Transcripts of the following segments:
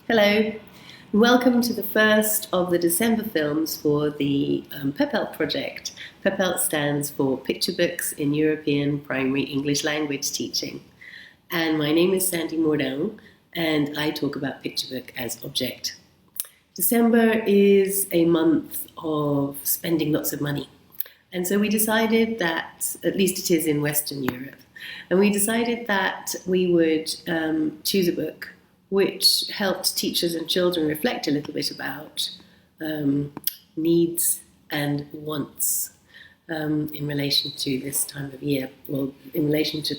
Hello, welcome to the first of the December films for the PEPELT project. PEPELT stands for Picture Books in European Primary English Language Teaching. And my name is Sandie and I talk about picture book as object. December is a month of spending lots of money. And so we decided that, at least it is in Western Europe, and we decided that we would choose a book which helped teachers and children reflect a little bit about needs and wants in relation to this time of year. Well, in relation to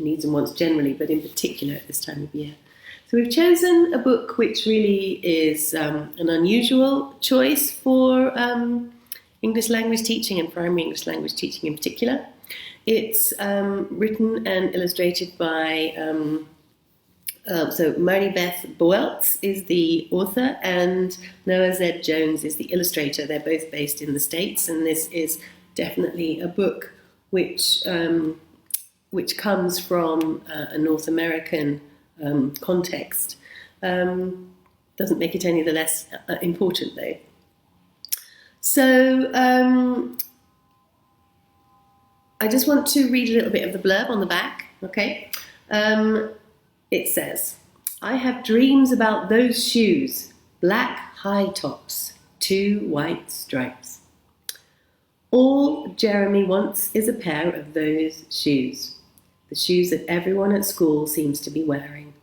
needs and wants generally, but in particular at this time of year. So we've chosen a book which really is an unusual choice for English language teaching and primary English language teaching in particular. It's written and illustrated by so Maribeth Boelts is the author and Noah Z. Jones is the illustrator. They're both based in the States, and this is definitely a book which comes from a North American context. Doesn't make it any the less important though. So I just want to read a little bit of the blurb on the back, okay? It says, I have dreams about those shoes, black high tops, 2 white stripes. All Jeremy wants is a pair of those shoes, the shoes that everyone at school seems to be wearing.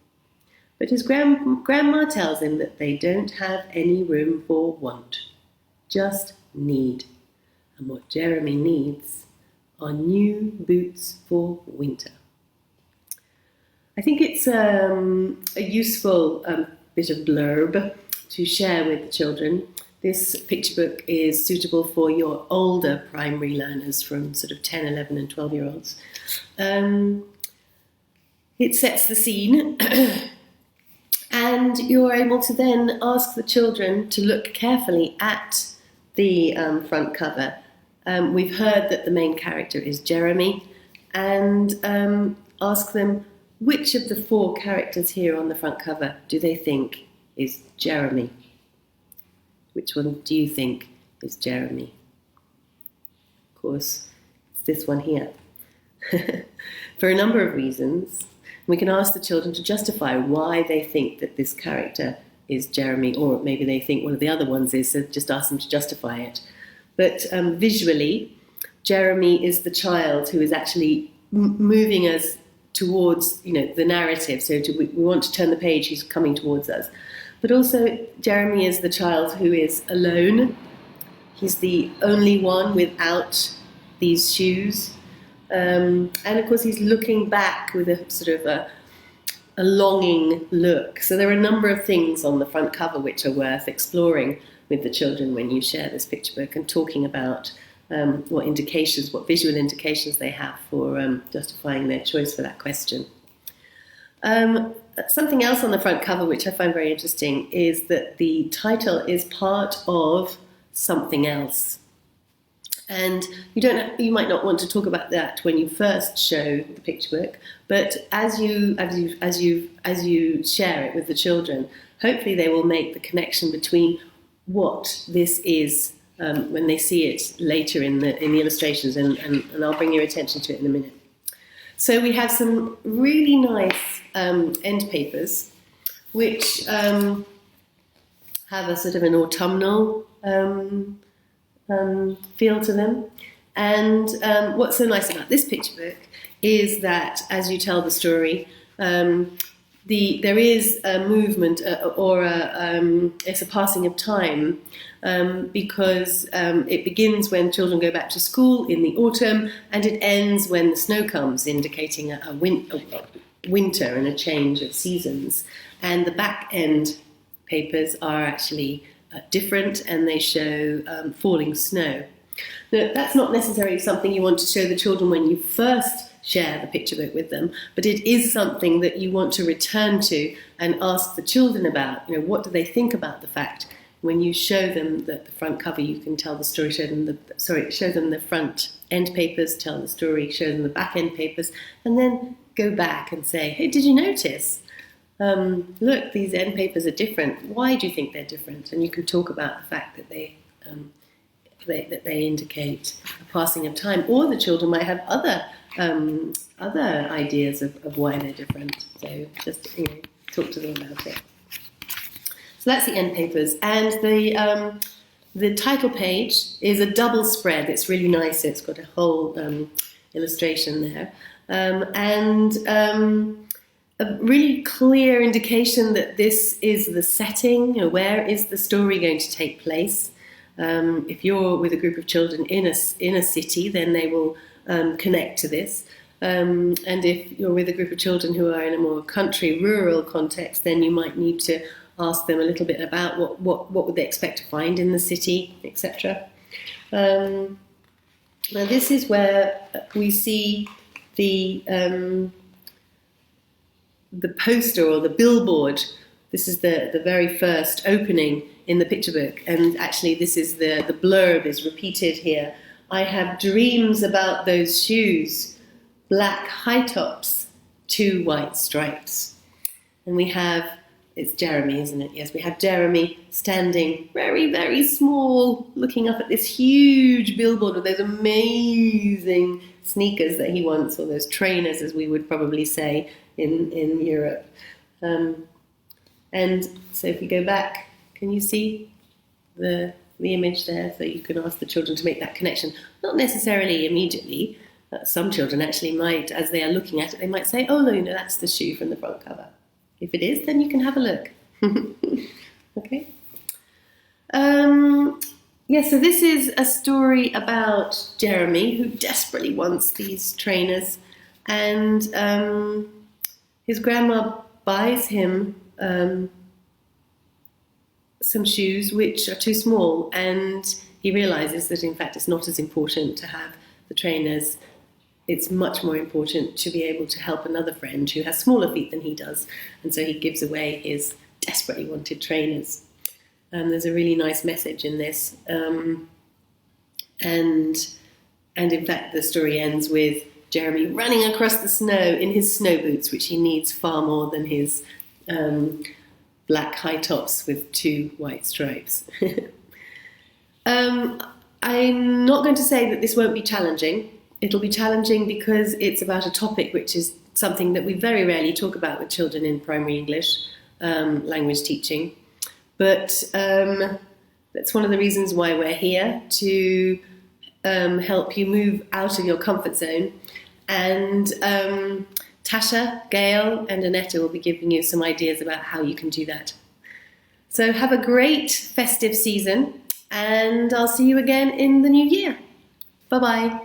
But his grandma tells him that they don't have any room for want, just need. And what Jeremy needs are new boots for winter. I think it's a useful bit of blurb to share with the children. This picture book is suitable for your older primary learners from sort of 10, 11 and 12-year-olds. It sets the scene and you're able to then ask the children to look carefully at the front cover. We've heard that the main character is Jeremy, and ask them, which of the 4 characters here on the front cover do they think is Jeremy? Which one do you think is Jeremy? Of course, it's this one here. For a number of reasons, we can ask the children to justify why they think that this character is Jeremy, or maybe they think one of the other ones is, so just ask them to justify it. But visually, Jeremy is the child who is actually moving us towards, the narrative. So we want to turn the page, he's coming towards us. But also, Jeremy is the child who is alone. He's the only one without these shoes. And of course, he's looking back with a sort of a longing look. So there are a number of things on the front cover which are worth exploring with the children when you share this picture book, and talking about what visual indications they have for justifying their choice for that question. Something else on the front cover which I find very interesting is that the title is part of something else. And you might not want to talk about that when you first show the picture book, but as you share it with the children, hopefully they will make the connection between what this is when they see it later in the illustrations, and I'll bring your attention to it in a minute. So we have some really nice end papers which have a sort of an autumnal feel to them. And what's so nice about this picture book is that as you tell the story, there is a movement it's a passing of time, because it begins when children go back to school in the autumn, and it ends when the snow comes, indicating a winter and a change of seasons. And the back end papers are actually different, and they show falling snow. Now, that's not necessarily something you want to show the children when you first share the picture book with them, but it is something that you want to return to and ask the children about. What do they think about the fact when you show them the front cover, you can tell the story, show them the front end papers, tell the story, show them the back end papers, and then go back and say, hey, did you notice look, these end papers are different. Why do you think they're different? And you can talk about the fact that they indicate a passing of time, or the children might have other ideas of why they're different. So just talk to them about it. So that's the end papers, and the title page is a double spread. It's really nice. It's got a whole illustration there, and a really clear indication that this is the setting. Where is the story going to take place? If you're with a group of children in a city, then they will connect to this. And if you're with a group of children who are in a more country, rural context, then you might need to ask them a little bit about what would they expect to find in the city, etc. Now this is where we see the poster or the billboard. This is the very first opening in the picture book, and actually this is the blurb is repeated here. I have dreams about those shoes, black high tops, 2 white stripes. And we have, it's Jeremy, isn't it? Yes, we have Jeremy standing very, very small, looking up at this huge billboard with those amazing sneakers that he wants, or those trainers, as we would probably say in Europe. And so if we go back, can you see the image there? So you can ask the children to make that connection. Not necessarily immediately. Some children actually might, as they are looking at it, they might say, oh, no, that's the shoe from the front cover. If it is, then you can have a look. Okay. So this is a story about Jeremy, who desperately wants these trainers, and his grandma buys him some shoes which are too small, and he realizes that in fact it's not as important to have the trainers. It's much more important to be able to help another friend who has smaller feet than he does, and so he gives away his desperately wanted trainers. There's a really nice message in this, and in fact the story ends with Jeremy running across the snow in his snow boots, which he needs far more than his black high tops with 2 white stripes. I'm not going to say that this won't be challenging. It'll be challenging because it's about a topic which is something that we very rarely talk about with children in primary English language teaching. But that's one of the reasons why we're here, to help you move out of your comfort zone. And Tasha, Gail and Annetta will be giving you some ideas about how you can do that. So have a great festive season, and I'll see you again in the new year. Bye-bye.